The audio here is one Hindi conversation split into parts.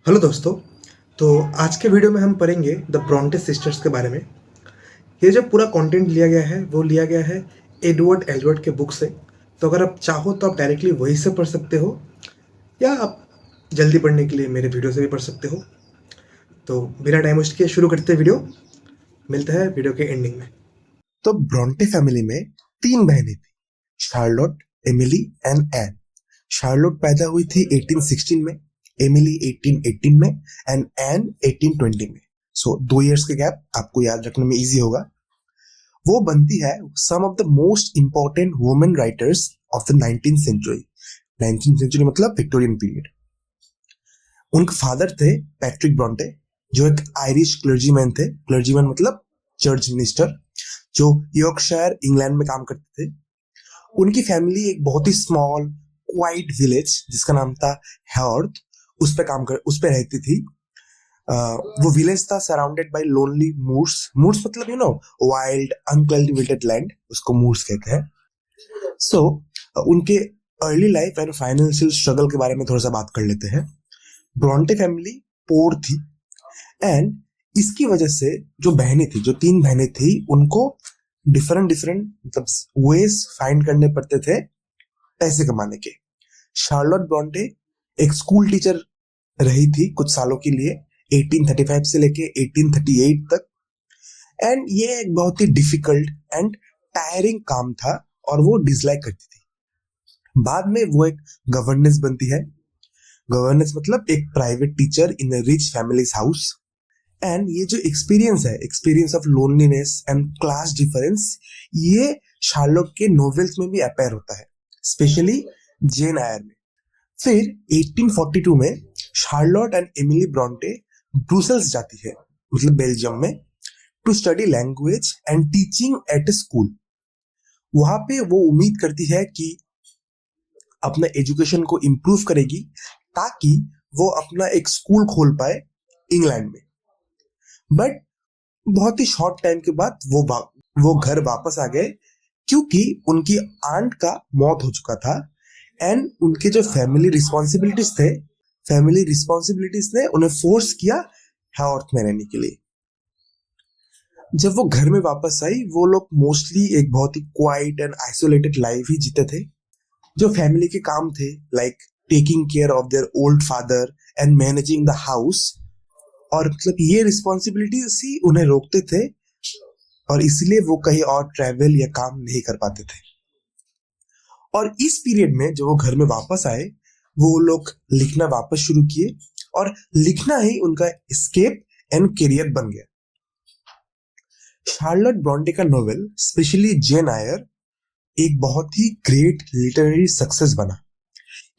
हेलो दोस्तों। तो आज के वीडियो में हम पढ़ेंगे द ब्रोंटे सिस्टर्स के बारे में। ये जो पूरा कंटेंट लिया गया है वो लिया गया है एडवर्ड एलवर्ड के बुक से। तो अगर आप चाहो तो आप डायरेक्टली वहीं से पढ़ सकते हो, या आप जल्दी पढ़ने के लिए मेरे वीडियो से भी पढ़ सकते हो। तो बिना टाइम वेस्ट किए शुरू करते हैं वीडियो। मिलता है वीडियो के एंडिंग में। तो ब्रोंटे फैमिली में 3 बहनें थी, Charlotte, Emily and Anne. Charlotte पैदा हुई थी 1816 में, एमिली 1818 में एंड एन 1820 में। सो 2 इयर्स के गैप आपको याद रखने में इजी होगा। वो बनती है some of the most important women writers of the 19th century. 19th century मतलब विक्टोरियन पीरियड। उनके फादर थे पैट्रिक ब्रॉन्टे, जो एक आयरिश क्लर्जीमैन थे। क्लर्जीमैन मतलब चर्च मिनिस्टर, जो यॉर्कशायर इंग्लैंड में काम करते थे। उनकी फैमिली एक बहुत ही स्मॉल क्वाइट विलेज जिसका नाम था हॉर्थ, उस पे रहती थी। वो विलेज था surrounded by lonely moors. Moors मतलब वाइल्ड अनकल्टिवेटेड लैंड, उसको मूर्स कहते हैं। सो उनके early life and financial struggle के बारे में थोड़ा सा बात कर लेते हैं। ब्रॉन्टे फैमिली पोर थी, एंड इसकी वजह से जो बहनें थी, जो 3 बहनें थी, उनको डिफरेंट डिफरेंट मतलब वेज फाइंड करने पड़ते थे पैसे कमाने के। शार्लोट ब्रॉन्टे एक स्कूल टीचर रही थी कुछ सालों के लिए, 1835 से लेके 1838 तक। एंड ये एक बहुत ही डिफिकल्ट एंड टायरिंग काम था और वो डिसलाइक करती थी। बाद में वो एक गवर्नेंस बनती है। गवर्नेंस मतलब एक private teacher in a rich families house. And ये जो एक्सपीरियंस है, experience of loneliness and class difference, ये शार्लोट के नॉवेल्स में भी अपेयर होता है, स्पेशली जेन आयर में। फिर 1842 में Charlotte and Emily Bronte Brussels जाती है, मतलब बेल्जियम में, to study language and teaching at a school. वहां पे वो उम्मीद करती है कि अपना एजुकेशन को इम्प्रूव करेगी ताकि वो अपना एक स्कूल खोल पाए इंग्लैंड में। बट बहुत ही शॉर्ट टाइम के बाद वो घर वापस आ गए, क्योंकि उनकी आंट का मौत हो चुका था। एंड उनके जो फैमिली रिस्पॉन्सिबिलिटीज ने उन्हें फोर्स किया हॉर्थ में रहने के लिए। जब वो घर में वापस आई, वो लोग मोस्टली एक बहुत ही क्वाइट एंड आइसोलेटेड लाइफ ही जीते थे। जो फैमिली के काम थे, like taking care of their old father and managing the house, और मतलब ये रिस्पॉन्सिबिलिटीज ही उन्हें रोकते थे, और इसलिए वो कहीं और ट्रैवल या काम नहीं कर पाते थे। और इस पीरियड में जब वो घर में वापस आए, वो लोग लिखना वापस शुरू किए, और लिखना ही उनका एस्केप एंड करियर बन गया। शार्लोट ब्रॉन्टे का नोवेल, स्पेशली जेन आयर, एक बहुत ही ग्रेट लिटरेरी सक्सेस बना।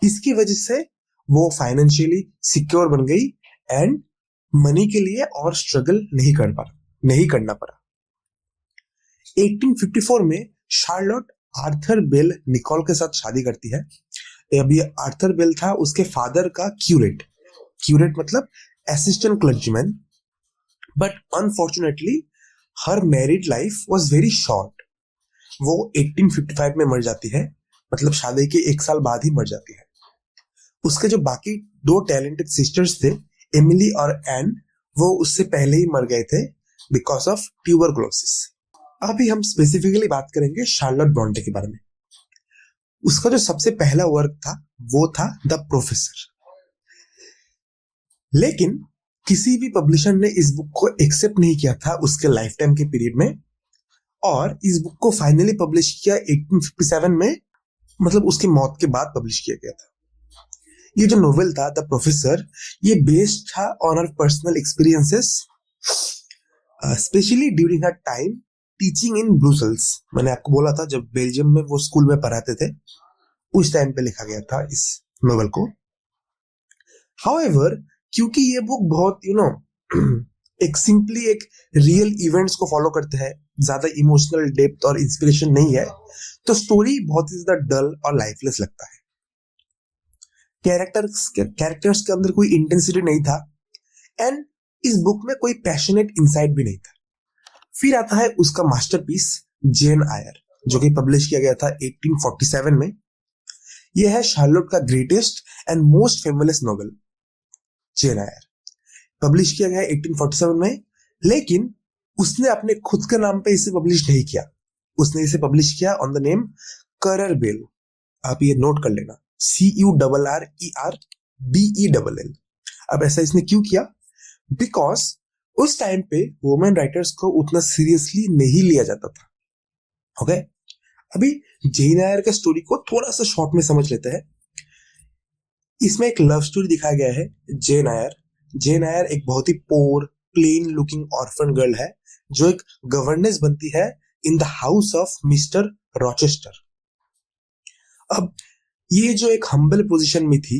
इसकी वजह से वो फाइनेंशियली सिक्योर बन गई, एंड मनी के लिए और स्ट्रगल नहीं करना पड़ा। 1854 में शार्लोट आर्थर बेल निकोल के साथ शादी करती है। अभी आर्थर बेल था उसके फादर का क्यूरेट मतलब assistant clergyman. But unfortunately her married life was very short. वो 1855 में मर जाती है, मतलब शादी के 1 साल बाद ही मर जाती है। उसके जो बाकी 2 टैलेंटेड सिस्टर्स थे, एमिली और एन, वो उससे पहले ही मर गए थे बिकॉज ऑफ ट्यूबरक्लोसिस। अभी हम स्पेसिफिकली बात करेंगे शार्लोट ब्रॉन्टे के बारे में। उसका जो सबसे पहला वर्क था वो था द प्रोफेसर। लेकिन किसी भी पब्लिशर ने इस बुक को एक्सेप्ट नहीं किया था उसके लाइफ टाइम के पीरियड में, और इस बुक को फाइनली पब्लिश किया 1857 में, मतलब उसकी मौत के बाद पब्लिश किया गया था। ये जो नोवेल था द प्रोफेसर, ये बेस्ड था on our personal experiences, especially during her time teaching in Brussels. मैंने आपको बोला था जब बेल्जियम में वो स्कूल में पढ़ाते थे, उस टाइम पे लिखा गया था इस नोवेल को। हाउएवर, क्योंकि ये बुक बहुत एक सिंपली एक रियल इवेंट्स को फॉलो करते हैं, ज्यादा इमोशनल डेप्थ और इंस्पिरेशन नहीं है, तो स्टोरी बहुत ही ज्यादा डल और लाइफलेस लगता है। कैरेक्टर्स के अंदर कोई इंटेंसिटी नहीं था, एंड इस बुक में कोई पैशनेट इंसाइट भी नहीं था। फिर आता है उसका मास्टरपीस जेन आयर, जो कि पब्लिश किया गया था 1847 में। यह है शार्लोट का greatest and most famous novel. Jane Eyre. Publish किया गया 1847 में, लेकिन उसने अपने खुद के नाम पे इसे पब्लिश नहीं किया। उसने इसे पब्लिश किया ऑन द नेम करर बेल। आप ये नोट कर लेना, CURRERBELL। अब ऐसा इसने क्यों किया? बिकॉज उस टाइम पे वुमेन राइटर्स को उतना सीरियसली नहीं लिया जाता था। ओके, अभी जेन आयर के स्टोरी को थोड़ा सा शॉर्ट में समझ लेते हैं। इसमें एक लव स्टोरी दिखाया गया है। जेन आयर एक बहुत ही पोर प्लेन लुकिंग ऑर्फन गर्ल है जो एक गवर्नेंस बनती है in the house of mister Rochester. अब ये जो एक हम्बल पोजीशन में थी,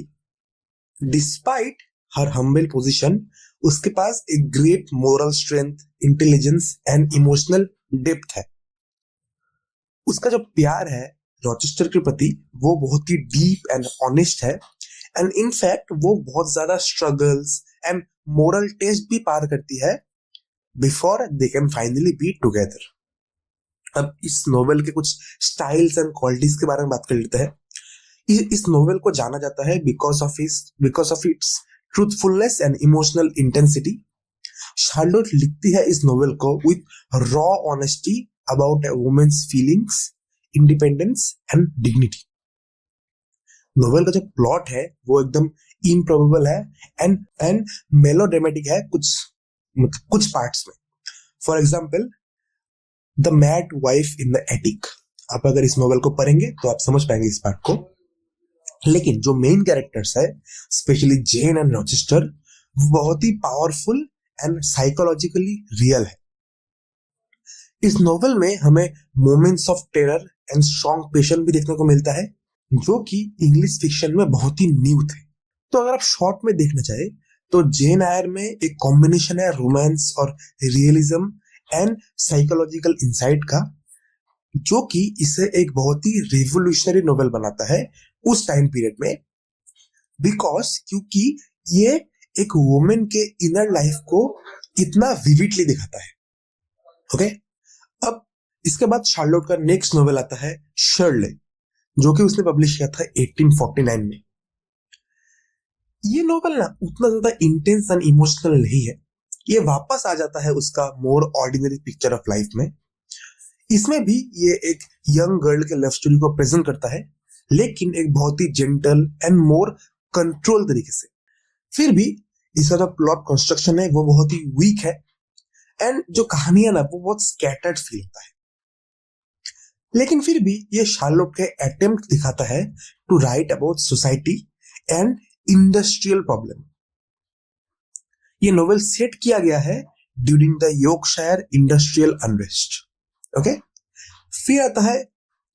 डिस्पाइट हर हम्बल पोजीशन उसके पास एक great moral strength, intelligence and emotional depth है। उसका जो प्यार है रॉचेस्टर के प्रति वो बहुत ही डीप एंड ऑनेस्ट है, एंड इनफैक्ट वो बहुत ज्यादा स्ट्रगल्स एंड मोरल टेस्ट भी पार करती है before they can finally be together. अब इस नोवेल के कुछ स्टाइल्स एंड क्वालिटीज के बारे में बात कर लेते हैं। इस नोवेल को जाना जाता है because of its truthfulness and emotional intensity. Charlotte लिखती है इस नोवेल को with raw honesty about a women's feelings, independence and dignity. Novel का जो प्लॉट है वो एकदम इम्प्रोबेबल है एंड मेलोड्रामेटिक है कुछ पार्ट्स में। For example, the mad wife in the attic. आप अगर इस नोवेल को पढ़ेंगे तो आप समझ पाएंगे इस पार्ट को। लेकिन जो मेन कैरेक्टर्स है, स्पेशली जेन एंड रॉचेस्टर, बहुत ही पावरफुल एंड साइकोलॉजिकली रियल है। इस नोवेल में हमें moments of terror and strong passion भी देखने को मिलता है जो कि इंग्लिश फिक्शन में बहुत ही न्यू थे। तो अगर आप शॉर्ट में देखना चाहे तो जेन आयर में एक कॉम्बिनेशन है रोमांस और रियलिज्म एंड साइकोलॉजिकल इंसाइट का, जो कि इसे एक बहुत ही रिवोल्यूशनरी नोवेल बनाता है उस टाइम पीरियड में, बिकॉज क्योंकि ये एक वुमेन के इनर लाइफ को इतना विविडली दिखाता है। ओके, अब इसके बाद शार्लोट का नेक्स्ट नोवेल आता है शर्ले, जो कि उसने पब्लिश किया था 1849 में। ये नोवेल ना उतना ज्यादा इंटेंस एंड इमोशनल नहीं है। ये वापस आ जाता है उसका मोर ऑर्डिनरी पिक्चर ऑफ लाइफ में। इसमें भी ये एक यंग गर्ल के लव स्टोरी को प्रेजेंट करता है, लेकिन एक बहुत ही जेंटल एंड मोर कंट्रोल तरीके से। फिर भी इसका जो प्लॉट कंस्ट्रक्शन है वो बहुत ही वीक है, एंड जो कहानियां ना वो बहुत स्कैटर्ड फील होता है। लेकिन फिर भी ये शार्लोट के अटेम्प्ट दिखाता है to write about society and industrial problem. ये नोवेल सेट किया गया है during the Yorkshire industrial unrest. Okay, फिर आता है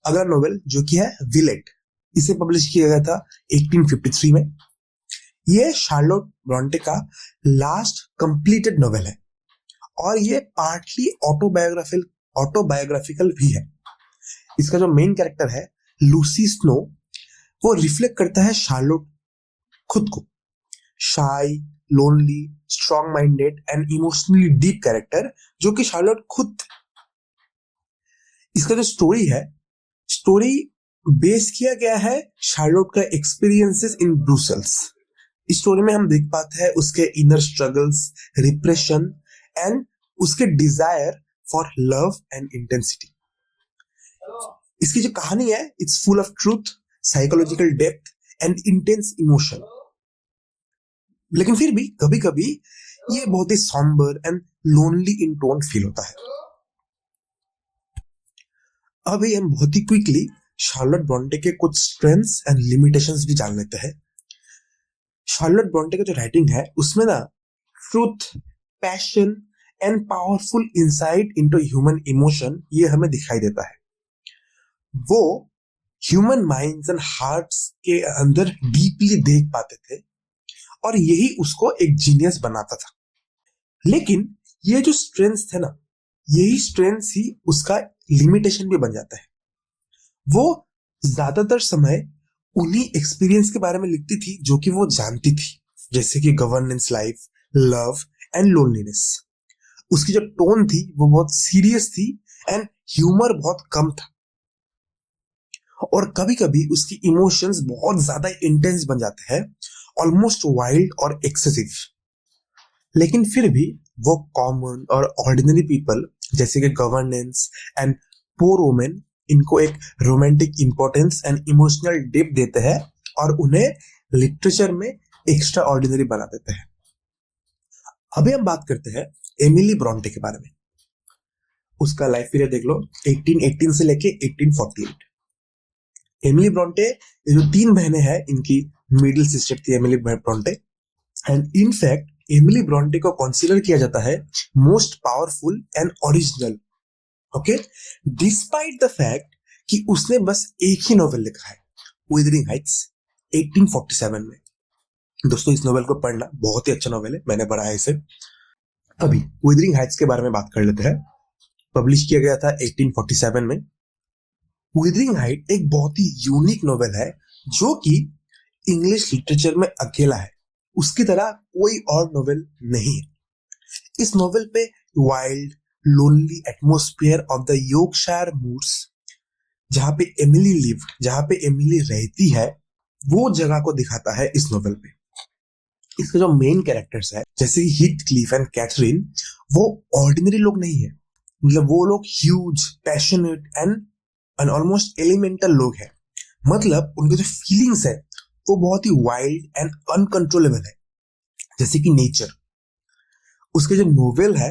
अगला नोवेल जो कि है विलेट। इसे पब्लिश किया गया था 1853 में। ये शार्लोट ब्रॉन्टे का लास्ट कंप्लीटेड नोवेल है और ये पार्टली ऑटोबायोग्राफिकल भी है। इसका जो मेन कैरेक्टर है लूसी स्नो, वो रिफ्लेक्ट करता है शार्लोट खुद को। शाई, lonely, strong minded and emotionally deep character जो कि शार्लोट खुद। इसका जो स्टोरी बेस किया गया है शार्लोट का एक्सपीरियंसेस इन ब्रुसेल्स। इस स्टोरी में हम देख पाते हैं उसके इनर स्ट्रगल्स, रिप्रेशन एंड उसके desire for love and intensity. इसकी जो कहानी है it's full of truth, psychological depth and intense emotion. लेकिन फिर भी कभी कभी ये बहुत ही sombre and lonely in tone feel होता है। अभी हम बहुत ही क्विकली शार्लोट ब्रॉन्टे के कुछ स्ट्रेंथ्स एंड लिमिटेशंस भी जान लेते हैं। शार्लोट ब्रॉन्टे का जो राइटिंग है उसमें ना truth, passion and powerful insight into human emotion ये हमें दिखाई देता है। वो ह्यूमन माइंड्स एंड हार्ट्स के अंदर डीपली देख पाते थे और यही उसको एक जीनियस बनाता था। लेकिन ये जो स्ट्रेंथ्स थे ना, यही स्ट्रेंथ्स ही उसका लिमिटेशन भी बन जाता है। वो ज्यादातर समय उन्हीं एक्सपीरियंस के बारे में लिखती थी जो कि वो जानती थी, जैसे कि governance life, love and loneliness. उसकी जो टोन थी वो बहुत सीरियस थी एंड ह्यूमर बहुत कम था, और कभी कभी उसकी इमोशंस बहुत ज्यादा इंटेंस बन जाते हैं ऑलमोस्ट वाइल्ड और एक्सेसिव, लेकिन फिर भी वो कॉमन और ऑर्डिनरी पीपल जैसे कि गवर्नेंस एंड पोर वुमेन, इनको एक romantic importance and emotional depth देते हैं और उन्हें लिटरेचर में एक्स्ट्रा ऑर्डिनरी बना देते हैं। अभी हम बात करते हैं एमिली ब्रॉन्टे के बारे में। उसका लाइफ पीरियड देख लो, 1818 से लेके 1848। एमिली ब्रॉन्टे, ये जो तीन बहनें हैं, इनकी मिडिल सिस्टर थी Emily Bronte, and in fact Emily Bronte को कंसीडर किया जाता है most powerful and original, okay, despite the fact कि उसने बस एक ही नॉवेल लिखा है, विदरिंग हाइट्स, 1847 में। दोस्तों इस नॉवेल को पढ़ना, बहुत ही अच्छा नॉवेल है, मैंने पढ़ा है इसे। अभी विदरिंग हाइट्स के बारे में बात कर लेते हैं। पब्लिश किया गया था 1847 में। विदरिंग हाइट एक बहुत ही यूनिक नॉवेल है जो कि इंग्लिश लिटरेचर में अकेला है, उसकी तरह कोई और नॉवेल नहीं है। इस नॉवेल पे wild lonely atmosphere of the Yorkshire moors, जहां पे एमिली लिव्ड, जहां पे एमिली रहती है, वो जगह को दिखाता है इस नॉवेल पे। इसके जो मेन कैरेक्टर्स है जैसे हीथक्लिफ एंड कैथरीन, वो ऑर्डिनरी लोग नहीं है, मतलब वो लोग huge, passionate and almost elemental लोग हैं। मतलब उनके जो फीलिंग्स है वो बहुत ही वाइल्ड एंड अनकंट्रोलेबल है, जैसे कि नेचर। उसके जो नोवेल है,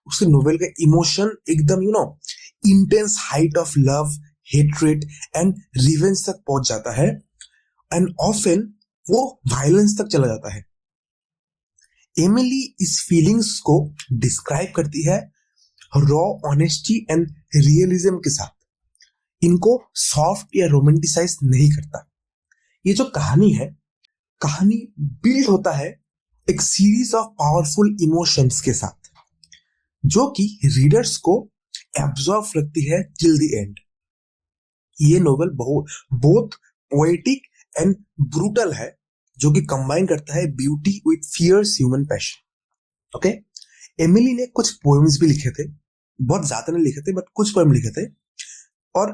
उसके नोवेल का इमोशन एकदम intense height of love, hatred and revenge तक पहुंच जाता है, एंड ऑफन वो वायलेंस तक चला जाता है। एमिली इस फीलिंग्स को डिस्क्राइब करती है रॉ ऑनेस्टी एंड रियलिज्म के साथ, इनको सॉफ्ट या रोमांटिसाइज नहीं करता। ये जो कहानी है, कहानी बिल्ड होता है एक सीरीज ऑफ पावरफुल इमोशंस के साथ, जो कि रीडर्स को एब्जॉर्व रखती है टिल द एंड। ये नोवेल बहुत पोएटिक एंड ब्रूटल है, जो कि कंबाइन करता है beauty with fierce human passion. Okay, Emily ने कुछ पोएम्स भी लिखे थे, बहुत ज्यादा नहीं लिखे थे, बट कुछ पोएम लिखे थे, और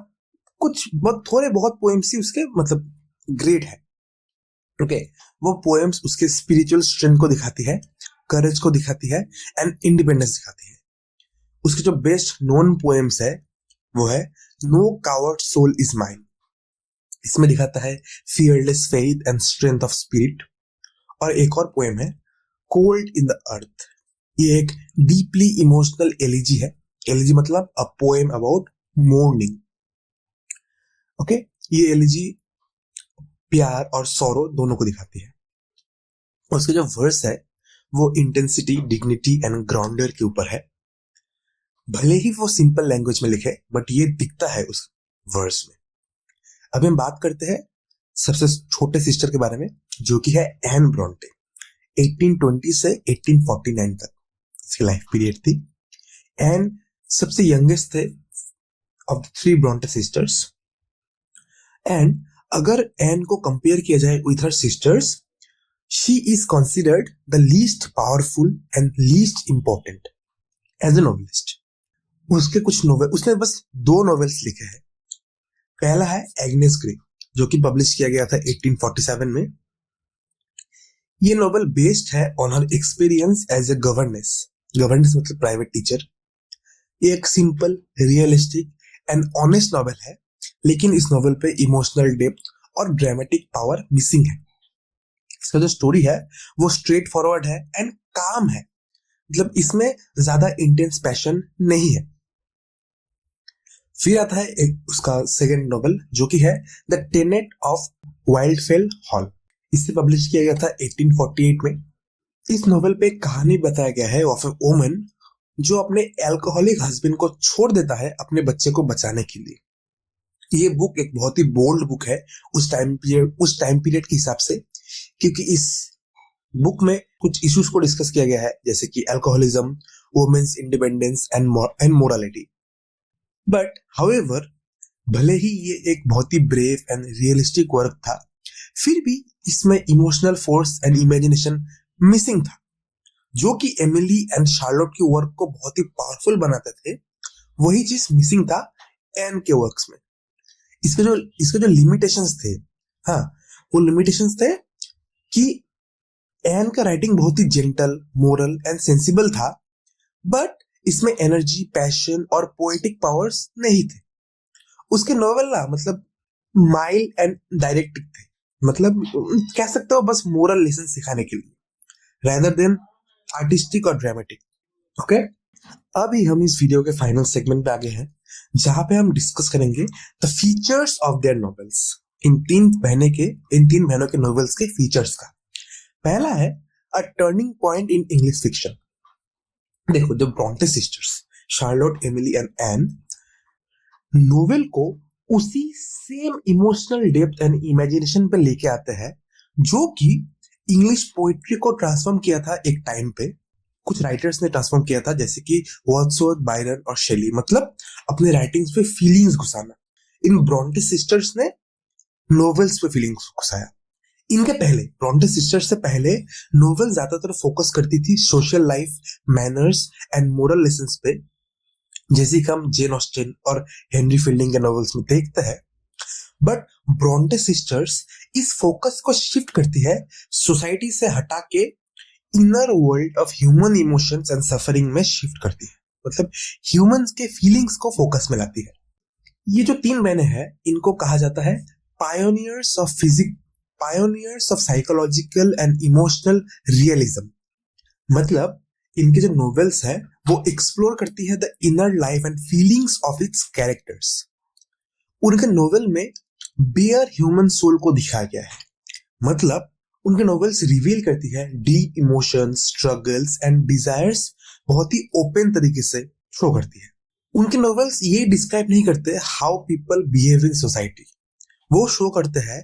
कुछ बहुत थोड़े बहुत पोएम्स ही उसके मतलब ग्रेट है। ओके, वो पोएम्स उसके स्पिरिचुअल स्ट्रेंथ को दिखाती है, करेज को दिखाती है एंड इंडिपेंडेंस दिखाती है। उसके जो बेस्ट नोन पोएम्स है वो है no coward soul is mine. इसमें दिखाता है fearless faith and strength of spirit. और एक और पोएम है कोल्ड इन द अर्थ। ये एक डीपली इमोशनल एलिजी है। एलिजी मतलब a poem about morning. Okay, ये एलिजी प्यार और सौरो दोनों को दिखाती है। उसके जो वर्स है वो इंटेंसिटी, डिग्निटी एंड ग्राउंडर के ऊपर है। भले ही वो सिंपल लैंग्वेज में लिखे, बट ये दिखता है उस वर्स में। अभी हम बात करते हैं सबसे छोटे सिस्टर के बारे में, जो कि है एन ब्रॉन्टे। 1820 से 1849 तक इसकी लाइफ पीरियड थी। एन सबसे यंगेस्ट थे of the three Bronte sisters. And अगर एन को कंपेयर किया जाए with her sisters, she is considered the least powerful and least important as a novelist. उसके कुछ नोवेल, उसने बस 2 नॉवेल्स लिखे हैं। पहला है एग्नेस ग्रे, जो कि पब्लिश किया गया था 1847 में। ये नॉवेल बेस्ड है on her experience as a governess मतलब प्राइवेट टीचर। ये एक simple, realistic and honest novel है, लेकिन इस नॉवेल पे इमोशनल डेप्थ और ड्रामेटिक पावर मिसिंग है। इसका जो स्टोरी है वो स्ट्रेट फॉरवर्ड है एंड काम है, मतलब इसमें ज्यादा इंटेंस पैशन नहीं है। फिर आता है एक उसका सेकंड नॉवेल, जो कि है द टेनेट ऑफ वाइल्डफेल हॉल। इसे पब्लिश किया गया था 1848 में। इस नॉवेल पे एक कहानी बताया गया है ऑफ ए वुमन जो अपने अल्कोहलिक हस्बैंड को छोड़ देता है अपने बच्चे को बचाने के लिए। ये बुक एक बहुत ही बोल्ड बुक है उस टाइम पीरियड के हिसाब से, क्योंकि इस बुक में कुछ इश्यूज को डिस्कस किया गया है, जैसे कि alcoholism, women's independence and morality. But however, भले ही ये एक बहुत ही ब्रेव एंड रियलिस्टिक वर्क था, फिर भी इसमें emotional force and imagination missing था, जो कि एमिली एंड शार्लोट के वर्क को बहुत ही पावरफुल बनाते थे। वही चीज मिसिंग था एन के वर्क्स में। इसके जो लिमिटेशंस थे, हाँ, वो लिमिटेशंस थे कि एन का राइटिंग बहुत ही जेंटल, मोरल एंड सेंसिबल था, बट इसमें एनर्जी, पैशन और पोएटिक पावर्स नहीं थे। उसके नॉवेल ना मतलब माइल्ड एंड डायरेक्ट थे, मतलब कह सकते हो बस मोरल लेसन सिखाने के लिए, rather देन आर्टिस्टिक और ड्रामेटिक। ओके, अभी हम इस वीडियो के फाइनल सेगमेंट पे आ गए हैं, जहां पे हम डिस्कस करेंगे the features of their novels. इन तीन बहनों के नॉवेल्स के फीचर्स का पहला है a turning point in English fiction. देखो, the Bronte sisters, Charlotte, Emily and Anne, novel को उसी same emotional depth and imagination पे लेके आते हैं जो कि इंग्लिश पोइट्री को ट्रांसफॉर्म किया था एक टाइम पे। कुछ राइटर्स ने ट्रांसफॉर्म किया था, जैसे कि वर्ड्सवर्थ, बायरन और शेली, मतलब अपने राइटिंग्स पे फीलिंग्स घुसाना। इन ब्रॉन्टे सिस्टर्स ने नॉवेल्स पे फीलिंग्स घुसाया। इनके पहले, ब्रॉन्टे सिस्टर्स से पहले, नॉवेल ज्यादातर फोकस करती थी social life, manners and moral lessons पे, जैसे कि हम जेन ऑस्टिन और हेनरी फील्डिंग के नॉवेल्स में देखते हैं। बट ब्रॉन्टे सिस्टर्स इस फोकस को शिफ्ट करती है, सोसाइटी से हटा के inner world of human emotions and suffering में शिफ्ट करती है, मतलब ह्यूमंस के फीलिंग्स को फोकस में लाती है। ये जो तीन बहनें हैं, इनको कहा जाता है pioneers of physic, pioneers of psychological and emotional realism. मतलब इनके जो नॉवेल्स हैं वो एक्सप्लोर करती है the inner life and feelings of its characters. उनके नॉवेल में बेयर ह्यूमन सोल को दिखाया गया है, मतलब उनके नॉवेल्स रिवील करती है deep emotions, struggles and desires बहुत ही ओपन तरीके से शो करती है। उनके नॉवेल्स ये डिस्क्राइब नहीं करते how people behave in society, वो शो करते हैं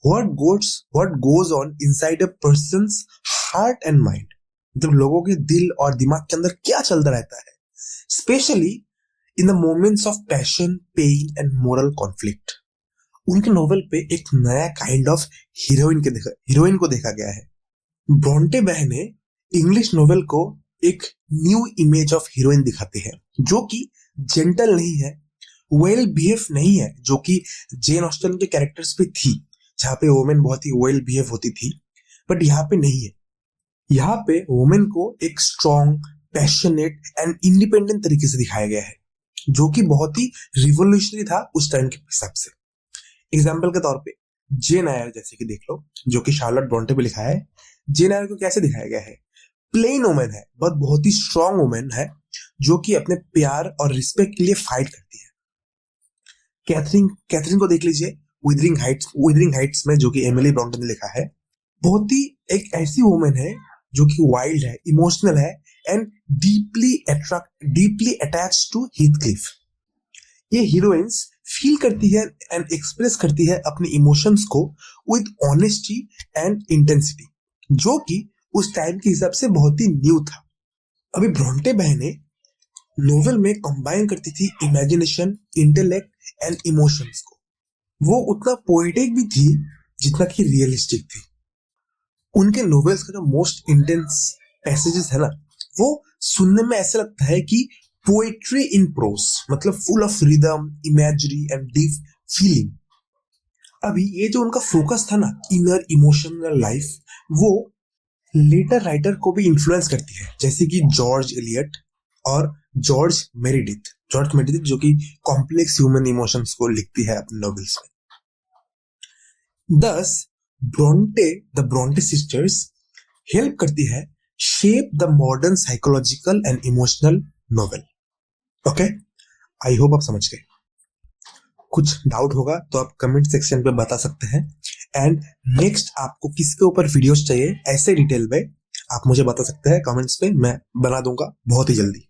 what goes on inside a persons heart and mind, मतलब लोगों के दिल और दिमाग के अंदर क्या चलता रहता है, especially in the moments of passion, pain and moral conflict. उनके नॉवेल पे एक नया काइंड ऑफ हीरोइन को देखा गया है। ब्रॉन्टे बहने इंग्लिश नॉवेल को एक न्यू इमेज ऑफ हीरोइन दिखाते हैं, जो कि जेंटल नहीं है, वेल बिहेव नहीं है, जो कि जेन ऑस्टन के कैरेक्टर्स पे थी, जहाँ पे वुमेन बहुत ही वेल बिहेव होती थी, बट यहाँ पे नहीं है। यहाँ पे वुमेन को एक स्ट्रॉन्ग, पैशनेट एंड इंडिपेंडेंट तरीके से दिखाया गया है, जो कि बहुत ही रिवोल्यूशनरी था उस टाइम के हिसाब से। एग्जाम्पल के तौर पे जेन आयर जैसे कि देख लो, जो कि शार्लोट ब्रॉन्टे पे लिखा है। जेन आयर को कैसे दिखाया गया है? प्लेन वुमेन है, बट बहुत ही स्ट्रॉन्ग वुमेन है, जो कि अपने प्यार और रिस्पेक्ट के लिए फाइट करती है। कैथरीन को देख लीजिए विदरिंग हाइट्स में, जो कि एमिली ब्रॉन्टे ने लिखा है। बहुत ही एक ऐसी वुमेन है जो कि वाइल्ड है, इमोशनल है and deeply attached to Heathcliff. ये हीरोइंस फील करती है एंड एक्सप्रेस करती है अपने इमोशंस को विद ऑनेस्टी एंड इंटेंसिटी, जो कि उस टाइम के हिसाब से बहुत ही न्यू था। अभी ब्रॉन्टे बहने नोवेल में कंबाइन करती थी इमेजिनेशन, इंटेलेक्ट एंड इमोशंस को। वो उतना पोएटिक भी थी जितना कि रियलिस्टिक थी। उनके नोवेल्स का जो मोस्ट इंटेंस पैसेजेस है ना, वो सुनने में ऐसा लगता है कि पोएट्री इन प्रोस, मतलब full of rhythm, imagery and deep feeling. अभी ये जो उनका फोकस था ना, इनर इमोशनल लाइफ, वो लेटर राइटर को भी इन्फ्लुएंस करती है, जैसे कि जॉर्ज एलियट और जॉर्ज मेरिडिथ, जो कि कॉम्प्लेक्स ह्यूमन इमोशंस को लिखती है अपने नॉवेल्स में। Thus, the Bronte sisters help करती है shape the modern psychological and emotional novel. Okay? I hope आप समझ गए। कुछ डाउट होगा तो आप कमेंट सेक्शन पे बता सकते हैं। एंड नेक्स्ट आपको किसके ऊपर वीडियोस चाहिए ऐसे डिटेल में, आप मुझे बता सकते हैं कमेंट्स पे, मैं बना दूंगा बहुत ही जल्दी।